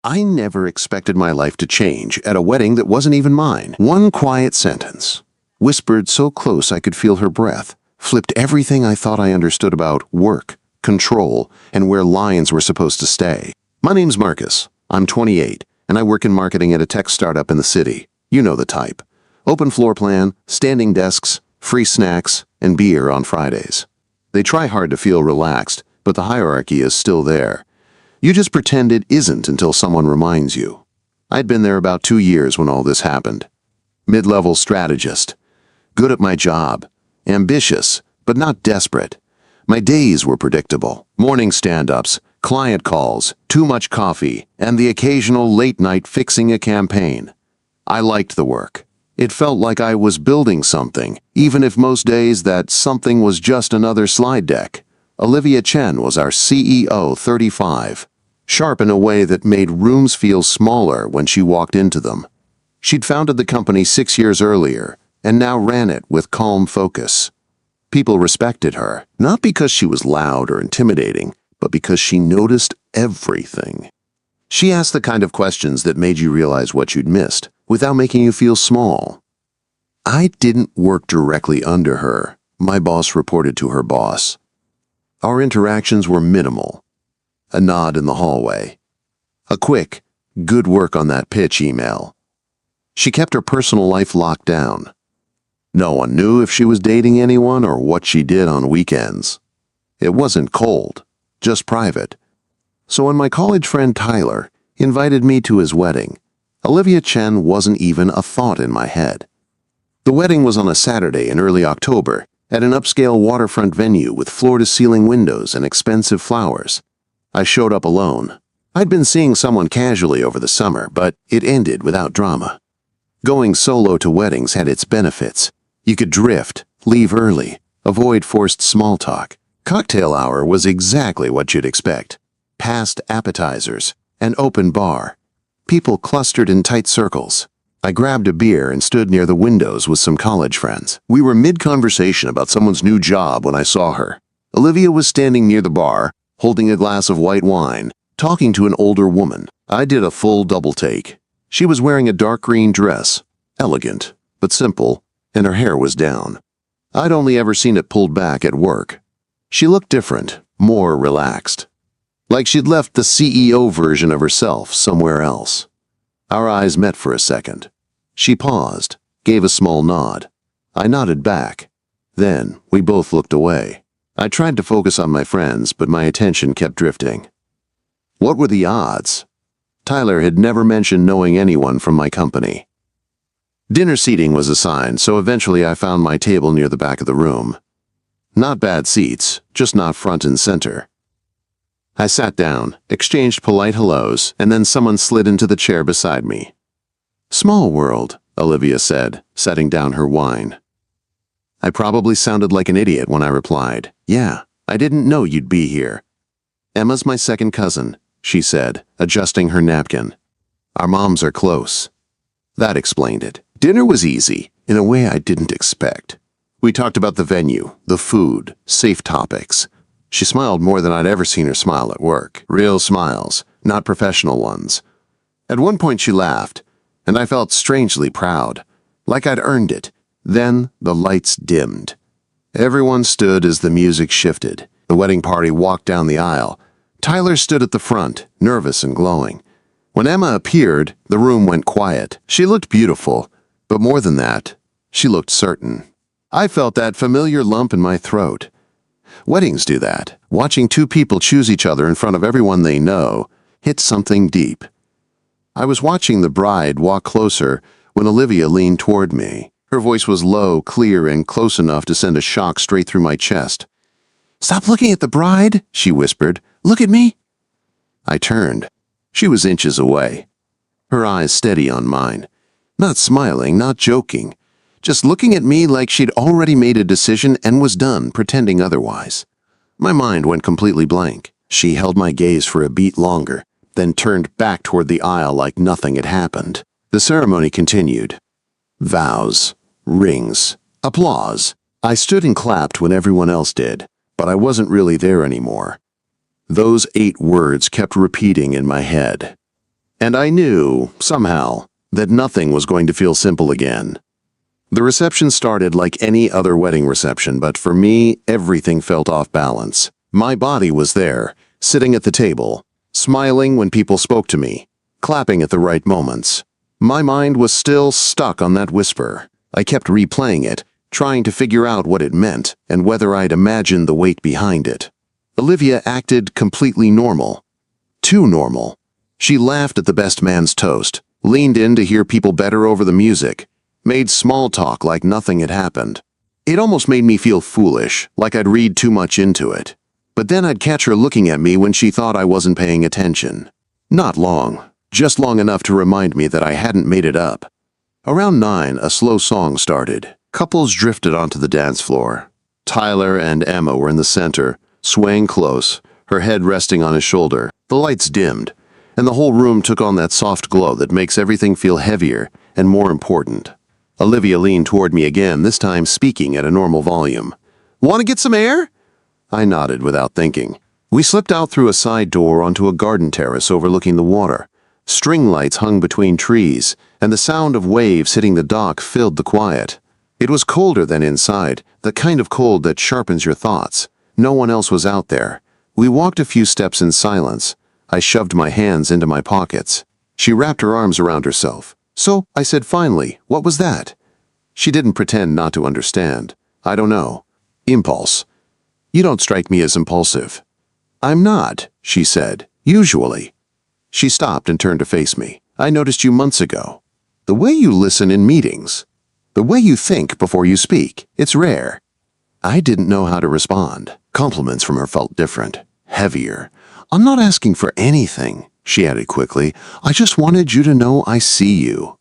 I never expected my life to change at a wedding that wasn't even mine. One quiet sentence, whispered so close I could feel her breath, flipped everything I thought I understood about work, control, and where lines were supposed to stay. My name's Marcus. I'm 28, and I work in marketing at a tech startup in the city. You know the type. Open floor plan, standing desks, free snacks, and beer on Fridays. They try hard to feel relaxed, but the hierarchy is still there. You just pretend it isn't until someone reminds you. I'd been there about 2 years when all this happened. Mid-level strategist. Good at my job. Ambitious, but not desperate. My days were predictable. Morning stand-ups, client calls, too much coffee, and the occasional late night fixing a campaign. I liked the work. It felt like I was building something, even if most days that something was just another slide deck. Olivia Chen was our CEO, 35, sharp in a way that made rooms feel smaller when she walked into them. She'd founded the company 6 years earlier, and now ran it with calm focus. People respected her, not because she was loud or intimidating, but because she noticed everything. She asked the kind of questions that made you realize what you'd missed, without making you feel small. I didn't work directly under her. My boss reported to her boss. Our interactions were minimal. A nod in the hallway. A quick, "Good work on that pitch" email. She kept her personal life locked down. No one knew if she was dating anyone or what she did on weekends. It wasn't cold, just private. So when my college friend Tyler invited me to his wedding, Olivia Chen wasn't even a thought in my head. The wedding was on a Saturday in early October, at an upscale waterfront venue with floor-to-ceiling windows and expensive flowers. I showed up alone. I'd been seeing someone casually over the summer, but it ended without drama. Going solo to weddings had its benefits. You could drift, leave early, avoid forced small talk. Cocktail hour was exactly what you'd expect. Past appetizers, an open bar. People clustered in tight circles. I grabbed a beer and stood near the windows with some college friends. We were mid-conversation about someone's new job when I saw her. Olivia was standing near the bar, holding a glass of white wine, talking to an older woman. I did a full double take. She was wearing a dark green dress, elegant, but simple, and her hair was down. I'd only ever seen it pulled back at work. She looked different, more relaxed. Like she'd left the CEO version of herself somewhere else. Our eyes met for a second. She paused, gave a small nod. I nodded back. Then we both looked away. I tried to focus on my friends, but my attention kept drifting. What were the odds? Tyler had never mentioned knowing anyone from my company. Dinner seating was assigned, so eventually I found my table near the back of the room. Not bad seats, just not front and center. I sat down, exchanged polite hellos, and then someone slid into the chair beside me. "Small world," Olivia said, setting down her wine. I probably sounded like an idiot when I replied, "Yeah, I didn't know you'd be here." "Emma's my second cousin," she said, adjusting her napkin. "Our moms are close." That explained it. Dinner was easy, in a way I didn't expect. We talked about the venue, the food, safe topics. She smiled more than I'd ever seen her smile at work. Real smiles, not professional ones. At one point she laughed, and I felt strangely proud, like I'd earned it. Then the lights dimmed. Everyone stood as the music shifted. The wedding party walked down the aisle. Tyler stood at the front, nervous and glowing. When Emma appeared, the room went quiet. She looked beautiful, but more than that, she looked certain. I felt that familiar lump in my throat. Weddings do that. Watching two people choose each other in front of everyone they know hits something deep. I was watching the bride walk closer when Olivia leaned toward me. Her voice was low, clear, and close enough to send a shock straight through my chest. "Stop looking at the bride," she whispered. "Look at me." I turned. She was inches away, her eyes steady on mine. Not smiling, not joking. Just looking at me like she'd already made a decision and was done pretending otherwise. My mind went completely blank. She held my gaze for a beat longer, then turned back toward the aisle like nothing had happened. The ceremony continued. Vows, rings, applause. I stood and clapped when everyone else did, but I wasn't really there anymore. Those 8 words kept repeating in my head. And I knew, somehow, that nothing was going to feel simple again. The reception started like any other wedding reception, but for me, everything felt off balance. My body was there, sitting at the table, smiling when people spoke to me, clapping at the right moments. My mind was still stuck on that whisper. I kept replaying it, trying to figure out what it meant and whether I'd imagined the weight behind it. Olivia acted completely normal. Too normal. She laughed at the best man's toast, leaned in to hear people better over the music, made small talk like nothing had happened. It almost made me feel foolish, like I'd read too much into it. But then I'd catch her looking at me when she thought I wasn't paying attention. Not long, just long enough to remind me that I hadn't made it up. Around 9, a slow song started. Couples drifted onto the dance floor. Tyler and Emma were in the center, swaying close, her head resting on his shoulder. The lights dimmed, and the whole room took on that soft glow that makes everything feel heavier and more important. Olivia leaned toward me again, this time speaking at a normal volume. "Want to get some air?" I nodded without thinking. We slipped out through a side door onto a garden terrace overlooking the water. String lights hung between trees, and the sound of waves hitting the dock filled the quiet. It was colder than inside, the kind of cold that sharpens your thoughts. No one else was out there. We walked a few steps in silence. I shoved my hands into my pockets. She wrapped her arms around herself. "So," I said finally, "what was that?" She didn't pretend not to understand. "I don't know. Impulse. You don't strike me as impulsive." "I'm not," she said, "usually." She stopped and turned to face me. "I noticed you months ago. The way you listen in meetings. The way you think before you speak. It's rare." I didn't know how to respond. Compliments from her felt different, heavier. "I'm not asking for anything," she added quickly. "I just wanted you to know I see you."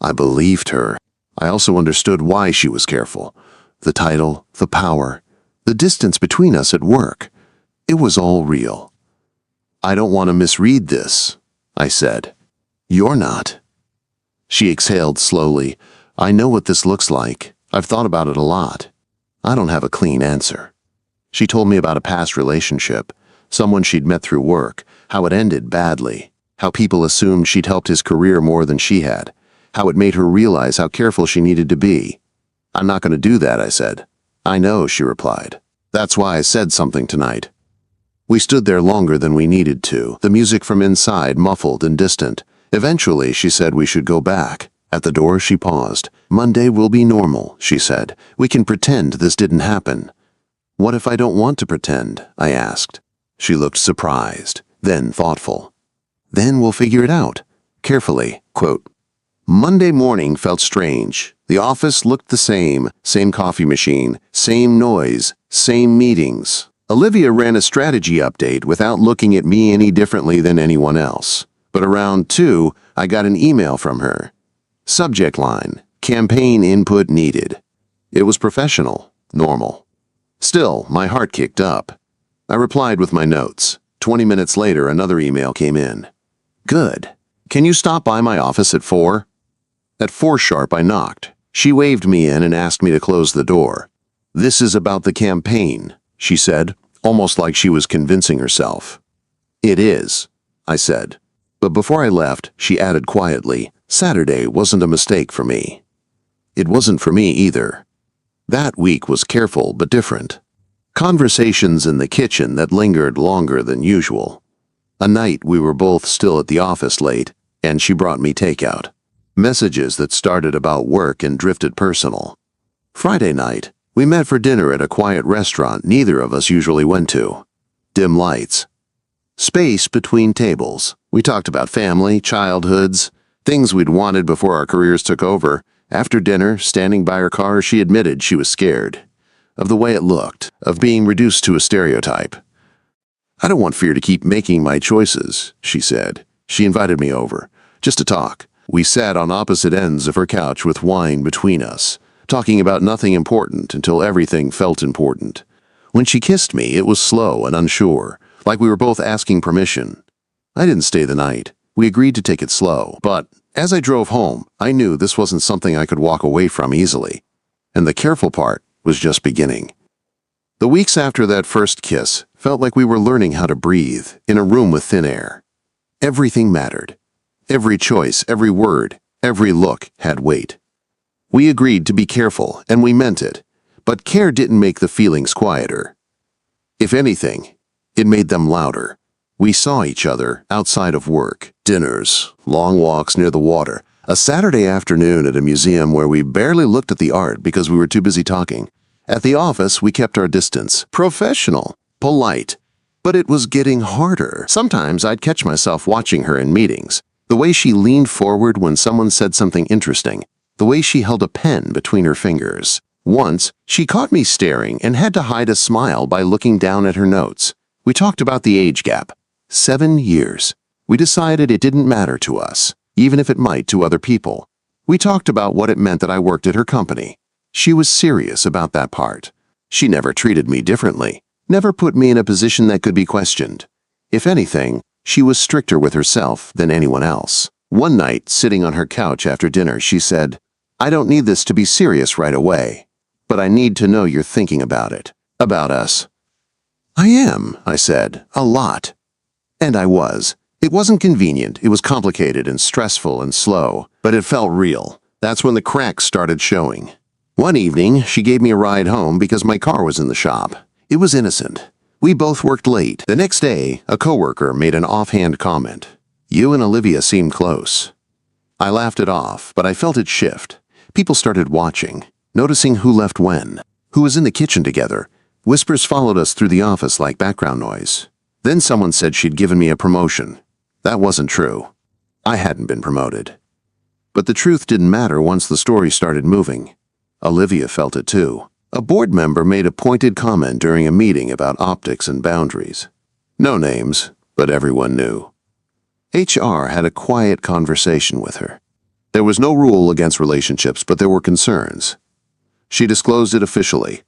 I believed her. I also understood why she was careful. The title, the power, the distance between us at work. It was all real. "I don't want to misread this," I said. "You're not." She exhaled slowly. "I know what this looks like. I've thought about it a lot. I don't have a clean answer." She told me about a past relationship, someone she'd met through work, how it ended badly, how people assumed she'd helped his career more than she had, how it made her realize how careful she needed to be. "I'm not going to do that," I said. "I know," she replied. "That's why I said something tonight." We stood there longer than we needed to, the music from inside muffled and distant. Eventually, she said we should go back. At the door, she paused. "Monday will be normal," she said. "We can pretend this didn't happen." "What if I don't want to pretend?" I asked. She looked surprised, then thoughtful. "Then we'll figure it out." Carefully, quote, Monday morning felt strange. The office looked the same coffee machine, same noise, same meetings. Olivia ran a strategy update without looking at me any differently than anyone else. But around 2, I got an email from her. Subject line, campaign input needed. It was professional, normal. Still, my heart kicked up. I replied with my notes. 20 minutes later, another email came in. Good. Can you stop by my office at 4? At 4 sharp, I knocked. She waved me in and asked me to close the door. "This is about the campaign," she said, almost like she was convincing herself. "It is," I said. But before I left, she added quietly, "Saturday wasn't a mistake for me." It wasn't for me either. That week was careful but different. Conversations in the kitchen that lingered longer than usual. A night we were both still at the office late, and she brought me takeout. Messages that started about work and drifted personal. Friday night, we met for dinner at a quiet restaurant neither of us usually went to. Dim lights. Space between tables. We talked about family, childhoods, things we'd wanted before our careers took over. After dinner, standing by her car, she admitted she was scared. Of the way it looked, of being reduced to a stereotype. "I don't want fear to keep making my choices," she said. She invited me over, just to talk. We sat on opposite ends of her couch with wine between us, talking about nothing important until everything felt important. When she kissed me, it was slow and unsure, like we were both asking permission. I didn't stay the night. We agreed to take it slow, but as I drove home, I knew this wasn't something I could walk away from easily. And the careful part was just beginning. The weeks after that first kiss felt like we were learning how to breathe in a room with thin air. Everything mattered. Every choice, every word, every look had weight. We agreed to be careful, and we meant it, but care didn't make the feelings quieter. If anything, it made them louder. We saw each other outside of work, dinners, long walks near the water, a Saturday afternoon at a museum where we barely looked at the art because we were too busy talking. At the office, we kept our distance, professional, polite, but it was getting harder. Sometimes I'd catch myself watching her in meetings, the way she leaned forward when someone said something interesting, the way she held a pen between her fingers. Once, she caught me staring and had to hide a smile by looking down at her notes. We talked about the age gap. 7 years. We decided it didn't matter to us, even if it might to other people. We talked about what it meant that I worked at her company. She was serious about that part. She never treated me differently, never put me in a position that could be questioned. If anything, she was stricter with herself than anyone else. One night, sitting on her couch after dinner, she said, "I don't need this to be serious right away, but I need to know you're thinking about it, about us." "I am," I said, "a lot." And I was. It wasn't convenient, it was complicated and stressful and slow, but it felt real. That's when the cracks started showing. One evening, she gave me a ride home because my car was in the shop. It was innocent. We both worked late. The next day, a coworker made an offhand comment. "You and Olivia seem close." I laughed it off, but I felt it shift. People started watching, noticing who left when, who was in the kitchen together. Whispers followed us through the office like background noise. Then someone said she'd given me a promotion. That wasn't true. I hadn't been promoted. But the truth didn't matter once the story started moving. Olivia felt it too. A board member made a pointed comment during a meeting about optics and boundaries. No names, but everyone knew. HR had a quiet conversation with her. There was no rule against relationships, but there were concerns. She disclosed it officially.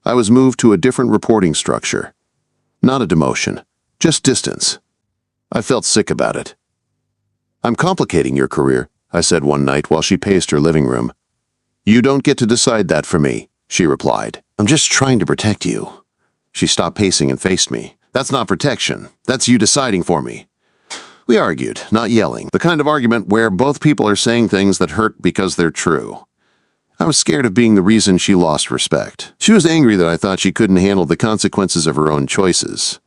I was moved to a different reporting structure. Not a demotion, just distance. I felt sick about it. "I'm complicating your career," I said one night while she paced her living room. "You don't get to decide that for me," she replied. "I'm just trying to protect you." She stopped pacing and faced me. "That's not protection. That's you deciding for me." We argued, not yelling, the kind of argument where both people are saying things that hurt because they're true. I was scared of being the reason she lost respect. She was angry that I thought she couldn't handle the consequences of her own choices.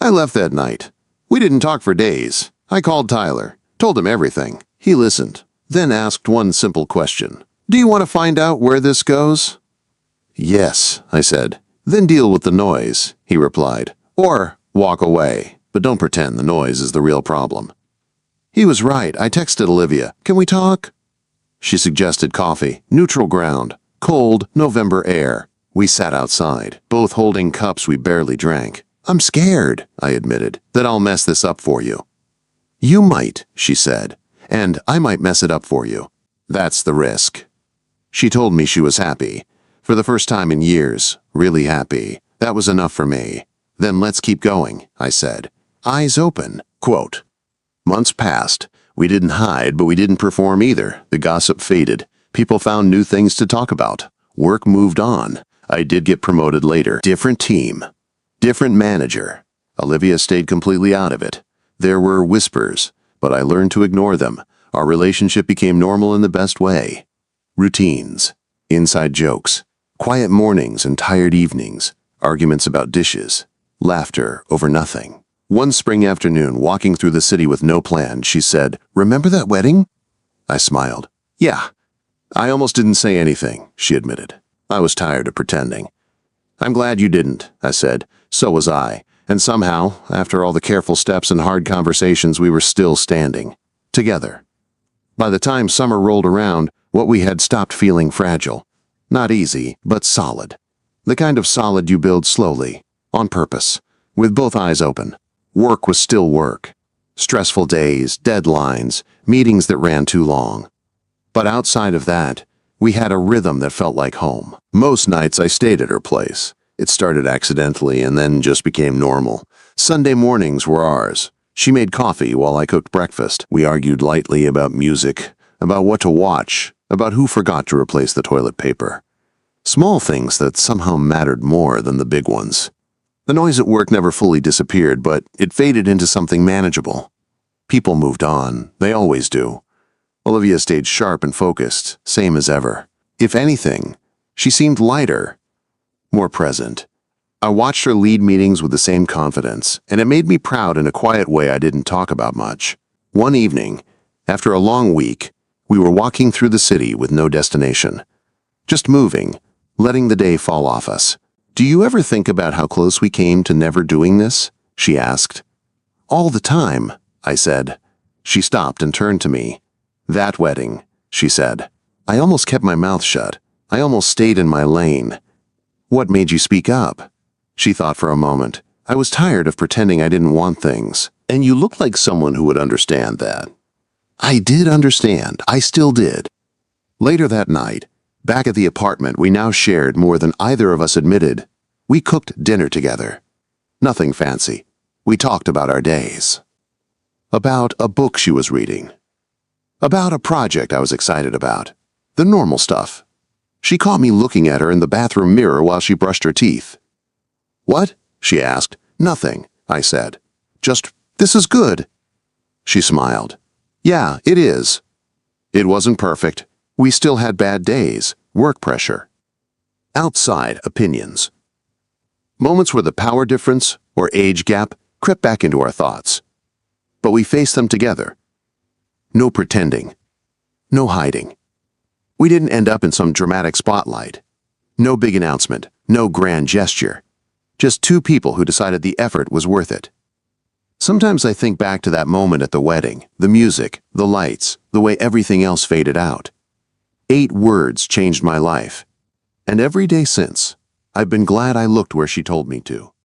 I left that night. We didn't talk for days. I called Tyler, told him everything. He listened, then asked one simple question. "Do you want to find out where this goes?" "Yes," I said. "Then deal with the noise," he replied. "Or walk away, but don't pretend the noise is the real problem." He was right. I texted Olivia, "Can we talk?" She suggested coffee, neutral ground, cold November air. We sat outside, both holding cups we barely drank. "I'm scared," I admitted, "that I'll mess this up for you." "You might," she said, "and I might mess it up for you. That's the risk." She told me she was happy. For the first time in years, really happy. That was enough for me. "Then let's keep going," I said. Eyes open. Quote. Months passed. We didn't hide, but we didn't perform either. The gossip faded. People found new things to talk about. Work moved on. I did get promoted later. Different team. Different manager. Olivia stayed completely out of it. There were whispers, but I learned to ignore them. Our relationship became normal in the best way. Routines. Inside jokes. Quiet mornings and tired evenings. Arguments about dishes. Laughter over nothing. One spring afternoon, walking through the city with no plan, she said, "Remember that wedding?" I smiled. "Yeah." "I almost didn't say anything," she admitted. I was tired of pretending. "I'm glad you didn't," I said. So was I. And somehow, after all the careful steps and hard conversations, we were still standing. Together. By the time summer rolled around, what we had stopped feeling fragile. Not easy, but solid. The kind of solid you build slowly, on purpose, with both eyes open. Work was still work. Stressful days, deadlines, meetings that ran too long. But outside of that, we had a rhythm that felt like home. Most nights I stayed at her place. It started accidentally and then just became normal. Sunday mornings were ours. She made coffee while I cooked breakfast. We argued lightly about music, about what to watch, about who forgot to replace the toilet paper. Small things that somehow mattered more than the big ones. The noise at work never fully disappeared, but it faded into something manageable. People moved on. They always do. Olivia stayed sharp and focused, same as ever. If anything, she seemed lighter, more present. I watched her lead meetings with the same confidence, and it made me proud in a quiet way I didn't talk about much. One evening, after a long week, we were walking through the city with no destination. Just moving, letting the day fall off us. "Do you ever think about how close we came to never doing this?" she asked. "All the time," I said. She stopped and turned to me. "That wedding," she said. I almost kept my mouth shut. I almost stayed in my lane. "What made you speak up?" She thought for a moment. I was tired of pretending I didn't want things. "And you looked like someone who would understand that." I did understand. I still did. Later that night, back at the apartment we now shared more than either of us admitted, we cooked dinner together. Nothing fancy. We talked about our days. About a book she was reading. About a project I was excited about. The normal stuff. She caught me looking at her in the bathroom mirror while she brushed her teeth. "What?" she asked. "Nothing," I said. "Just, this is good." She smiled. "Yeah, it is." It wasn't perfect. We still had bad days, work pressure. Outside opinions. Moments where the power difference or age gap crept back into our thoughts. But we faced them together. No pretending. No hiding. We didn't end up in some dramatic spotlight. No big announcement. No grand gesture. Just two people who decided the effort was worth it. Sometimes I think back to that moment at the wedding, the music, the lights, the way everything else faded out. 8 words changed my life. And every day since, I've been glad I looked where she told me to.